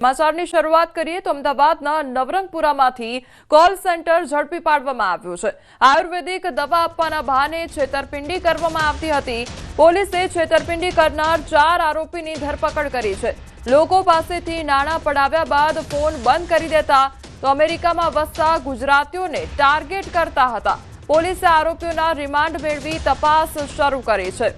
સમાચારની શરૂઆત કરીએ તો અમદાવાદના નવરંગપુરામાંથી કોલ સેન્ટર ઝડપી પાડવામાં આવ્યું છે। આયુર્વેદિક દવા આપવાના બહાને છેતરપિંડી કરવામાં આવતી હતી। પોલીસે છેતરપિંડી કરનાર 4 આરોપીની ધરપકડ કરી છે। લોકો પાસેથી નાણાં પડાવ્યા બાદ ફોન બંધ કરી દેતા તો અમેરિકામાં વસતા ગુજરાતીઓને ટાર્ગેટ કરતા હતા। પોલીસે આરોપીઓના રિમાન્ડ મેળવી તપાસ શરૂ કરી છે।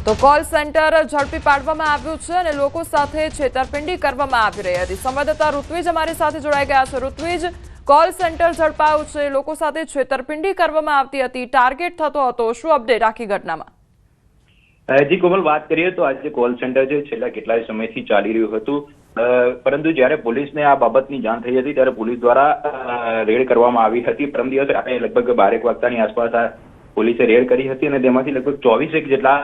તો કોલ સેન્ટર ઝડપી પાડવામાં આવ્યું છે અને લોકો સાથે છેતરપિંડી કરવામાં આવી રહી હતી। સંવાદદાતા ઋત્વિજ અમારી સાથે જોડાઈ ગયા છે। ઋત્વિજ, કોલ સેન્ટર ઝડપાયું છે, લોકો સાથે છેતરપિંડી કરવામાં આવતી હતી, ટાર્ગેટ થતો હતો, શું અપડેટ આખી ઘટનામાં? જી કોમલ, વાત કરીએ તો આજે કોલ સેન્ટર છે છેલ્લા કેટલાય સમયથી ચાલી રહ્યું હતું, પરંતુ જ્યારે પોલીસને આ બાબતની જાણ થઈ હતી ત્યારે પોલીસ દ્વારા રેડ કરવામાં આવી હતી। પરમ દિવસે લગભગ 12 વાગ્યાની આસપાસ પોલીસે રેડ કરી હતી અને તેમાંથી લગભગ 24 જેટલા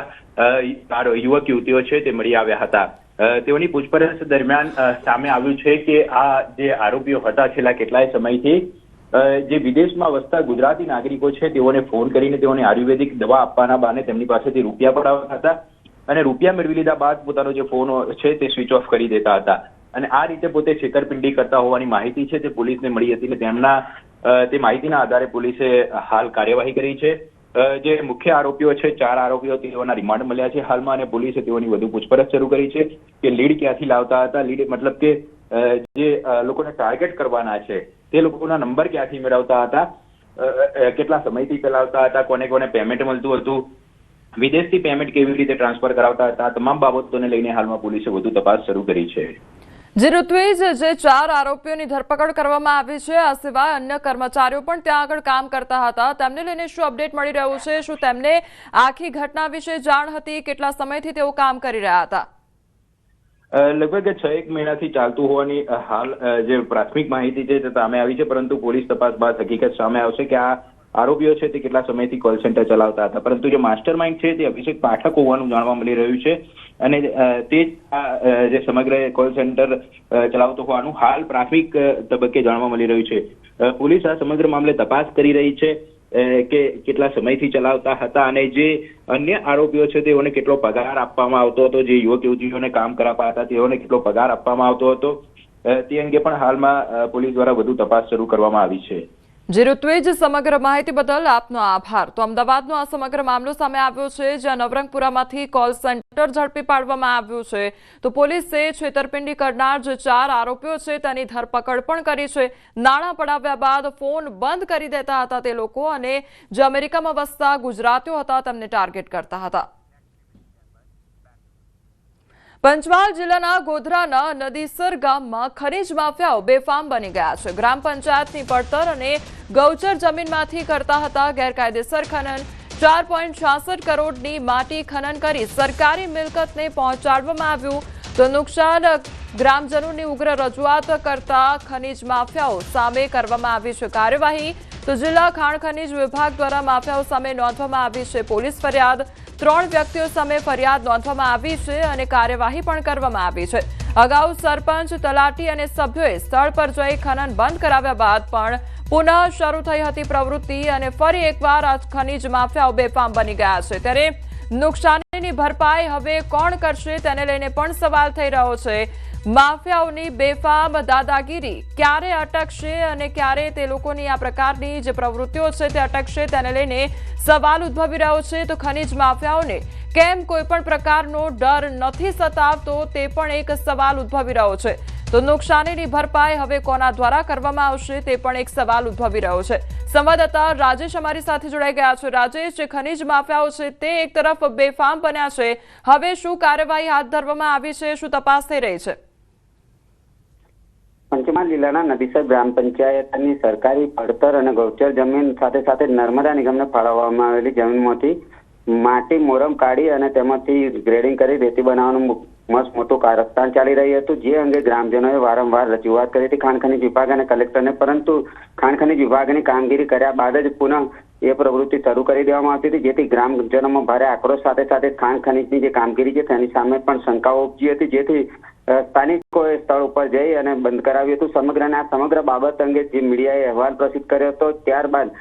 યુવક યુવતીઓ છે તે મળી આવ્યા હતા। તેઓની પૂછપરછ દરમિયાન સામે આવ્યું છે કે આ જે આરોપીઓ હતા છેલ્લા કેટલાય સમયથી જે વિદેશમાં વસતા ગુજરાતી નાગરિકો છે તેઓને ફોન કરીને તેઓને આયુર્વેદિક દવા આપવાના બહાને તેમની પાસેથી રૂપિયા પડાવતા હતા અને રૂપિયા મેળવી લીધા બાદ પોતાનો જે ફોન છે તે સ્વિચ ઓફ કરી દેતા હતા અને આ રીતે પોતે છેતરપિંડી કરતા હોવાની માહિતી છે તે પોલીસને મળી હતી અને તે માહિતીના આધારે પોલીસે હાલ કાર્યવાહી કરી છે। જે મુખ્ય આરોપીઓ છે 4 આરોપીઓ તેઓના રિમાન્ડ મળ્યા છે હાલમાં અને પોલીસે તેઓની વધુ પૂછપરછ શરૂ કરી છે કે લીડ ક્યાંથી લાવતા હતા, લીડ મતલબ કે જે લોકોને ટાર્ગેટ કરવાના છે તે લોકોના નંબર ક્યાંથી મેળવતા હતા, કેટલા સમયથી ચલાવતા હતા, કોને કોને પેમેન્ટ મળતું હતું, વિદેશથી પેમેન્ટ કેવી રીતે ટ્રાન્સફર કરાવતા હતા, તમામ બાબતોને લઈને હાલમાં પોલીસે વધુ તપાસ શરૂ કરી છે। જી ઋત્વિજ, જે 4 આરોપીઓની ધરપકડ કરવામાં આવી છે, આ સિવાય અન્ય કર્મચારીઓ પણ ત્યાં આગળ કામ કરતા હતા, તેમને લઈને શું અપડેટ મળી રહ્યું છે? શું તેમને આખી ઘટના વિશે જાણ હતી? કેટલા સમયથી તેઓ કામ કરી રહ્યા હતા? લગભગ 6 મહિનાથી ચાલતું હોવાની હાલ જે પ્રાથમિક માહિતી છે તે સામે આવી છે, પરંતુ પોલીસ તપાસ બાદ હકીકત સામે આવશે કે આ આરોપીઓ છે તે કેટલા સમયથી કોલ સેન્ટર ચલાવતા હતા, પરંતુ જે માસ્ટર માઇન્ડ છે તે અભિષેક પાઠક હોવાનું જાણવા મળી રહ્યું છે અને તે જે સમગ્ર કોલ સેન્ટર ચલાવતો હોવાનું હાલ પ્રાથમિક તબક્કે જાણવા મળી રહ્યું છે। પોલીસ આ સમગ્ર મામલે તપાસ કરી રહી છે કે કેટલા સમયથી ચલાવતા હતા અને જે અન્ય આરોપીઓ છે તેઓને કેટલો પગાર આપવામાં આવતો હતો, જે યુવક યુવતીઓને કામ કરાવતા હતા તેઓને કેટલો પગાર આપવામાં આવતો હતો, તે અંગે પણ હાલમાં પોલીસ દ્વારા વધુ તપાસ શરૂ કરવામાં આવી છે। જી ઋત્વિજ, સમગ્ર માહિતી બદલ આપનો આભાર। તો અમદાવાદનો આ સમગ્ર મામલો સામે આવ્યો છે, જ્યાં નવરંગપુરામાંથી કોલ સેન્ટર ઝડપી પાડવામાં આવ્યું છે। તો પોલીસે છેતરપિંડી કરનાર જે 4 આરોપીઓ છે તેની ધરપકડ પણ કરી છે। નાણાં પડાવ્યા બાદ ફોન બંધ કરી દેતા હતા તે લોકો અને જે અમેરિકામાં વસતા ગુજરાતીઓ હતા તેમને ટાર્ગેટ કરતા હતા। પંચમહાલ જિલ્લાના ગોધરાના નદીસર ગામમાં ખનીજ માફિયાઓ બેફામ બની ગયા છે। ગ્રામ પંચાયતની પડતર અને ગૌચર જમીનમાંથી કરતા હતા ગેરકાયદેસર ખનન। 4.66 કરોડની માટી ખનન કરી સરકારી મિલકતને પહોંચાડવામાં આવ્યું તો નુકસાન ગ્રામજનોની ઉગ્ર રજૂઆત કરતા ખનીજ માફિયાઓ સામે કરવામાં આવી છે કાર્યવાહી। તો જિલ્લા ખાણ ખનીજ વિભાગ દ્વારા માફિયાઓ સામે નોંધવામાં આવી છે પોલીસ ફરિયાદ। 3 વ્યક્તિઓ સામે ફરિયાદ નોંધવામાં આવી છે અને કાર્યવાહી પણ કરવામાં આવી છે। અગાઉ સરપંચ, તલાટી અને સભ્યોએ સ્થળ પર જઈ ખનન બંધ કરાવ્યા બાદ પણ પુનઃ શરૂ થઈ હતી પ્રવૃત્તિ અને ફરી એકવાર આ ખનીજ માફિયાઓ બેફામ બની ગયા છે। ત્યારે નુકસાનીની ભરપાઈ હવે કોણ કરશે તેને લઈને પણ સવાલ થઈ રહ્યો છે। માફિયાઓની બેફામ દાદાગીરી ક્યારે અટકશે અને ક્યારે તે લોકોની આ પ્રકારની જે પ્રવૃત્તિઓ છે તે અટકશે તેને લઈને સવાલ ઉદ્ભવી રહ્યો છે। તો ખનીજ માફિયાઓને કેમ કોઈ પણ પ્રકારનો ડર નથી સતાવતો તે પણ એક સવાલ ઉદ્ભવી રહ્યો છે। તો નુકસાનીની ભરપાઈ હવે કોના દ્વારા કરવામાં આવશે તે પણ એક સવાલ ઉદ્ભવી રહ્યો છે। સંવાદદાતા રાજેશ અમારી સાથે જોડાઈ ગયા છે। રાજેશ, જે ખનીજ માફિયાઓ છે તે એક તરફ બેફામ બન્યા છે, હવે શું કાર્યવાહી હાથ ધરવામાં આવી છે, શું તપાસ થઈ રહી છે? પંચમહાલ જિલ્લાના નદીસર ગ્રામ પંચાયતની સરકારી પડતર અને ગૌચર જમીન સાથે સાથે નર્મદા નિગમને ફાળવવામાં આવેલી જમીનમાંથી માટી મોરમ કાઢી અને તેમાંથી ગ્રેડિંગ કરી રેતી બનાવવાનું મસ્ત મોટું કારસ્તાન ચાલી રહ્યું હતું, જે અંગે ગ્રામજનોએ વારંવાર રજૂઆત કરી હતી ખાણ ખનીજ વિભાગ અને કલેક્ટરને, પરંતુ ખાણ ખનીજ વિભાગની કામગીરી કર્યા બાદ જ પુનઃ એ પ્રવૃત્તિ શરૂ કરી દેવામાં આવતી હતી, જેથી ગ્રામજનોમાં ભારે આક્રોશ સાથે સાથે ખાણ ખનીજની જે કામગીરી છે તેની સામે પણ શંકાઓ ઉપજી હતી, જેથી સ્થાનિકોએ સ્થળ ઉપર જઈ અને બંધ કરાવ્યું હતું। સમગ્ર બાબત અંગે જે મીડિયાએ અહેવાલ પ્રસિદ્ધ કર્યો હતો ત્યારબાદ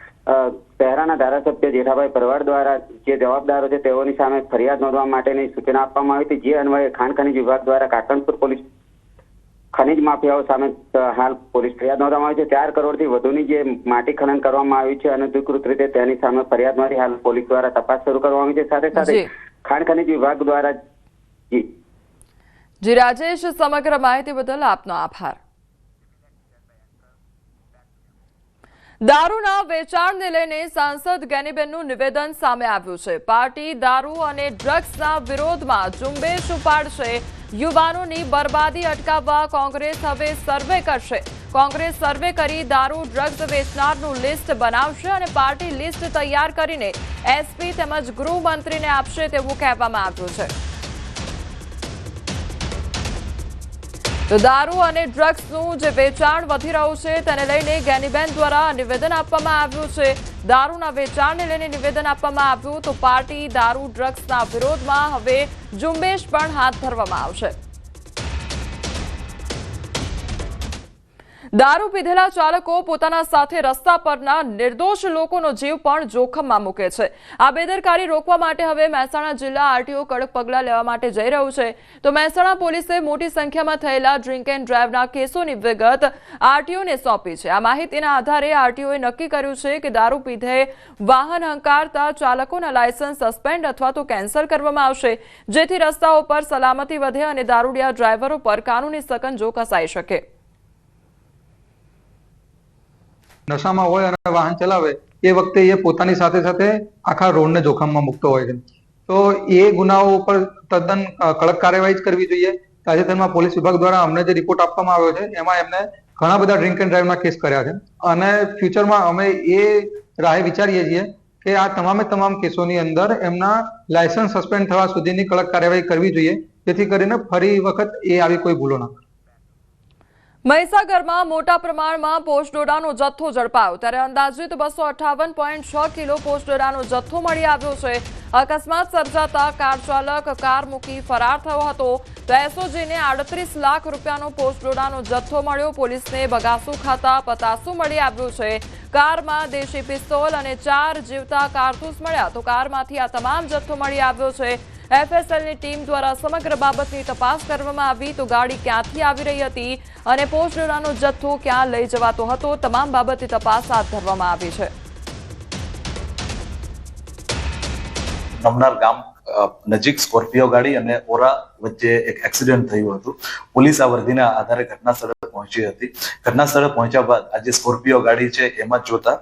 શહેરાના ધારાસભ્ય જેઠાભાઈ પરવાડ દ્વારા જે જવાબદારો છે તેઓની સામે ફરિયાદ નોંધવા માટેની સૂચના આપવામાં આવી હતી, જે અન્વયે ખાણ ખનીજ વિભાગ દ્વારા કાકણપુર પોલીસ ખનીજ માફિયાઓ સામે હાલ પોલીસ ફરિયાદ નોંધવામાં આવી છે. 4 કરોડથી વધુની જે માટી ખનન કરવામાં આવ્યું છે અનધિકૃત રીતે તેની સામે ફરિયાદ નોંધી હાલ પોલીસ દ્વારા તપાસ શરૂ કરવામાં આવી છે. સાથે સાથે ખાણ ખનીજ વિભાગ દ્વારા જી રાજેશ, સમગ્ર માહિતી બદલ આપનો આભાર. દારૂના વેચાણને લઈને સાંસદ જ્ઞાનીબેનનું નિવેદન સામે આવ્યું છે. પાર્ટી દારૂ અને ડ્રગ્સના વિરોધમાં ઝુંબેશ ઉપાડશે. યુવાનોની બરબાદી અટકાવવા કોંગ્રેસ હવે સર્વે કરશે. કોંગ્રેસ સર્વે કરી દારૂ ડ્રગ્સ વેચનારનું લિસ્ટ બનાવશે અને પાર્ટી લિસ્ટ તૈયાર કરીને એસપી તેમજ ગૃહમંત્રીને આપશે તેવું કહેવામાં આવ્યું છે. તો દારૂ અને ડ્રગ્સનું જે વેચાણ વધી રહ્યું છે તેને લઈને જ્ઞાનીબેન દ્વારા નિવેદન આપવામાં આવ્યું છે. દારૂના વેચાણને લઈને નિવેદન આપવામાં આવ્યું તો પાર્ટી દારૂ ડ્રગ્સના વિરોધમાં હવે ઝુંબેશ પણ હાથ ધરવામાં આવશે. દારૂ પીધેલા ચાલકો પોતાના સાથે રસ્તા પરના નિર્દોષ લોકોનો જીવ પણ જોખમમાં મૂકે છે. આ બેદરકારી રોકવા માટે હવે મહેસાણા જિલ્લા આરટીઓ કડક પગલાં લેવા માટે જઈ રહ્યું છે. તો મહેસાણા પોલીસે મોટી સંખ્યામાં થયેલા ડ્રિંક એન્ડ ડ્રાઈવના કેસોની વિગત આરટીઓને સોંપી છે. આ માહિતીના આધારે આરટીઓએ નક્કી કર્યું છે કે દારૂ પીધે વાહન હંકારતા ચાલકોના લાયસન્સ સસ્પેન્ડ અથવા તો કેન્સલ કરવામાં આવશે, જેથી રસ્તાઓ પર સલામતી વધે અને દારૂડિયા ડ્રાઈવરો પર કાનૂની સકંજો કસાઈ શકે. નશામાં હોય અને વાહન ચલાવે એ વખતે એ પોતાની સાથે સાથે આખા રોડને જોખમમાં મૂકતો હોય છે. તો એ ગુનાઓ ઉપર તદ્દન કડક કાર્યવાહી જ કરવી જોઈએ. તાજેતરમાં પોલીસ વિભાગ દ્વારા અમને જે રિપોર્ટ આપવામાં આવ્યો છે એમાં એમને ઘણા બધા ડ્રિંક એન્ડ ડ્રાઈવના કેસ કર્યા છે અને ફ્યુચરમાં અમે એ રાહે વિચારીએ છીએ કે આ તમામ કેસોની અંદર એમના લાયસન્સ સસ્પેન્ડ થવા સુધીની કડક કાર્યવાહી કરવી જોઈએ, જેથી કરીને ફરી વખત એ આવી કોઈ ભૂલો ના કરે. મહીસાગરમાં મોટા પ્રમાણમાં પોસ્ટડોડાનો જથ્થો ઝડપાયો ત્યારે અંદાજિત 258.6 કિલો પોસ્ટડોડાનો જથ્થો મળી આવ્યો છે. અકસ્માત સર્જાતા કાર ચાલક કાર મૂકી ફરાર થયો હતો. તો એસઓજીને 38 લાખ રૂપિયાનો પોસ્ટડોડાનો જથ્થો મળ્યો. પોલીસને બગાસું ખાતા પતાસું મળી આવ્યું છે. કારમાં દેશી પિસ્તોલ અને 4 જીવતા કારતૂસ મળ્યા. તો કારમાંથી આ તમામ જથ્થો મળી આવ્યો છે. એફએસએલની ટીમ દ્વારા સમગ્ર બાબતની તપાસ કરવામાં આવી. તો ગાડી ક્યાંથી આવી રહી હતી અને પોસ્ટડોડાનો જથ્થો ક્યાં લઈ જવાતો હતો, તમામ બાબતની તપાસ હાથ ધરવામાં આવી છે. નમનાર ગામ નજીક સ્કોર્પિયો ગાડી અને ઓરા વચ્ચે એક એક્સિડન્ટ થયું હતું. પોલીસ આ વર્દીના આધારે ઘટના સ્થળે પહોંચી હતી. ઘટના સ્થળે પહોંચ્યા બાદ આજે સ્કોર્પિયો ગાડી છે એમાં જોતા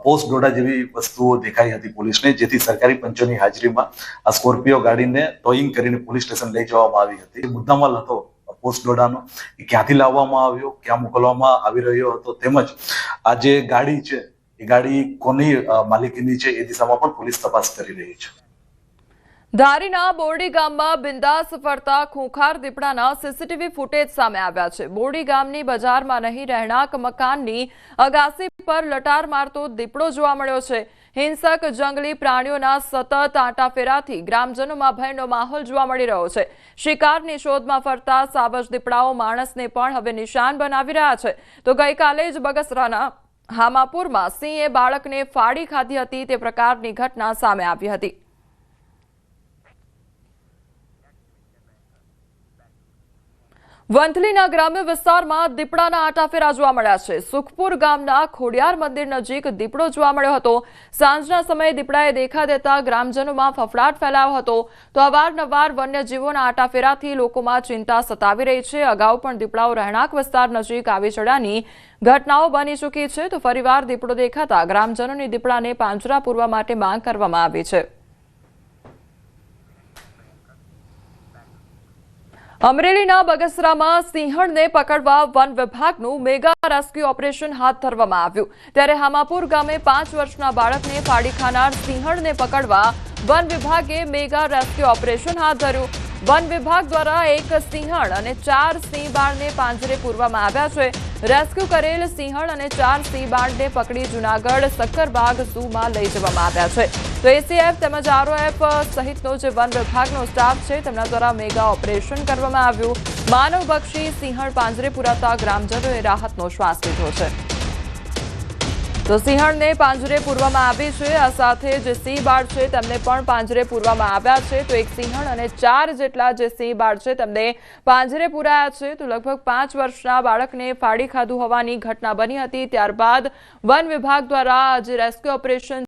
પોસ્ટ ડોડા જેવી વસ્તુઓ દેખાઈ હતી પોલીસને, જેથી સરકારી પંચોની હાજરીમાં આ સ્કોર્પિયો ગાડીને ટોઈંગ કરીને પોલીસ સ્ટેશન લઈ જવામાં આવી હતી. મુદ્દામાલ હતો પોસ્ટ ડોડાનો એ ક્યાંથી લાવવામાં આવ્યો, ક્યાં મોકલવામાં આવી રહ્યો હતો, તેમજ આ જે ગાડી છે એ ગાડી કોની માલિકીની છે એ દિશામાં પણ પોલીસ તપાસ કરી રહી છે. ધારીના બોરડી ગામમાં બિંદાસ ફરતા ખૂંખાર દીપડાના સીસીટીવી ફૂટેજ સામે આવ્યા છે. બોરડી ગામની બજારમાં નહીં રહેણાંક મકાનની અગાસી પર લટાર મારતો દીપડો જોવા મળ્યો છે. હિંસક જંગલી પ્રાણીઓના સતત આંટાફેરાથી ગ્રામજનોમાં ભયનો માહોલ જોવા મળી રહ્યો છે. શિકારની શોધમાં ફરતા સાવજ દીપડાઓ માણસને પણ હવે નિશાન બનાવી રહ્યા છે. તો ગઈકાલે જ બગસરાના હામાપુરમાં સિંહે બાળકને ફાડી ખાધી હતી તે પ્રકારની ઘટના સામે આવી હતી. વંથલીના ગ્રામ્ય વિસ્તારમાં દીપડાના આંટાફેરા જોવા મળ્યા છે. સુખપુર ગામના ખોડિયાર મંદિર નજીક દીપડો જોવા મળ્યો હતો. સાંજના સમયે દીપડાએ દેખા દેતા ગ્રામજનોમાં ફફડાટ ફેલાયો હતો. તો અવારનવાર વન્યજીવોના આંટાફેરાથી લોકોમાં ચિંતા સતાવી રહી છે. અગાઉ પણ દીપડાઓ રહેણાંક વિસ્તાર નજીક આવી ચડ્યાની ઘટનાઓ બની ચૂકી છે. તો ફરીવાર દીપડો દેખાતા ગ્રામજનોની દીપડાને પાંજરા પૂરવા માટે માંગ કરવામાં આવી છે. અમરેલીના બગસરામાં સિંહણને પકડવા વન વિભાગનું મેગા રેસ્ક્યુ ઓપરેશન હાથ ધરવામાં આવ્યું. ત્યારે હામાપુર ગામે 5 વર્ષના બાળકને ફાડી ખાનાર સિંહણને પકડવા વન વિભાગે મેગા રેસ્ક્યુ ઓપરેશન હાથ ધર્યું. વન વિભાગ દ્વારા એક સિંહણ અને 4 સિંહ બાળને પાંજરે પૂરવામાં આવ્યા છે. રેસ્ક્યુ કરેલ સિંહણ અને 4 સિંહ બાળને પકડી જૂનાગઢ સક્કરબાગ ઝૂમાં લઈ જવામાં આવ્યા છે. તો એસીએફ તેમજ આરઓએફ સહિતનો જે વન વિભાગનો સ્ટાફ છે તેમના દ્વારા મેગા ઓપરેશન કરવામાં આવ્યું. માનવભક્ષી સિંહણ પાંજરે પુરાતા ગ્રામજનોએ રાહતનો શ્વાસ લીધો છે. તો સિંહણને પાંજરે પૂરવામાં આવી છે. આ સાથે જે સિંહ બાળ છે તેમને પણ પાંજરે પૂરવામાં આવ્યા છે. તો એક સિંહણ અને 4 જેટલા જે સિંહ બાળ છે તેમને પાંજરે પૂરાયા છે. તો લગભગ 5 વર્ષના બાળકને ફાડી ખાધું હોવાની ઘટના બની હતી. ત્યારબાદ વન વિભાગ દ્વારા આજે રેસ્ક્યુ ઓપરેશન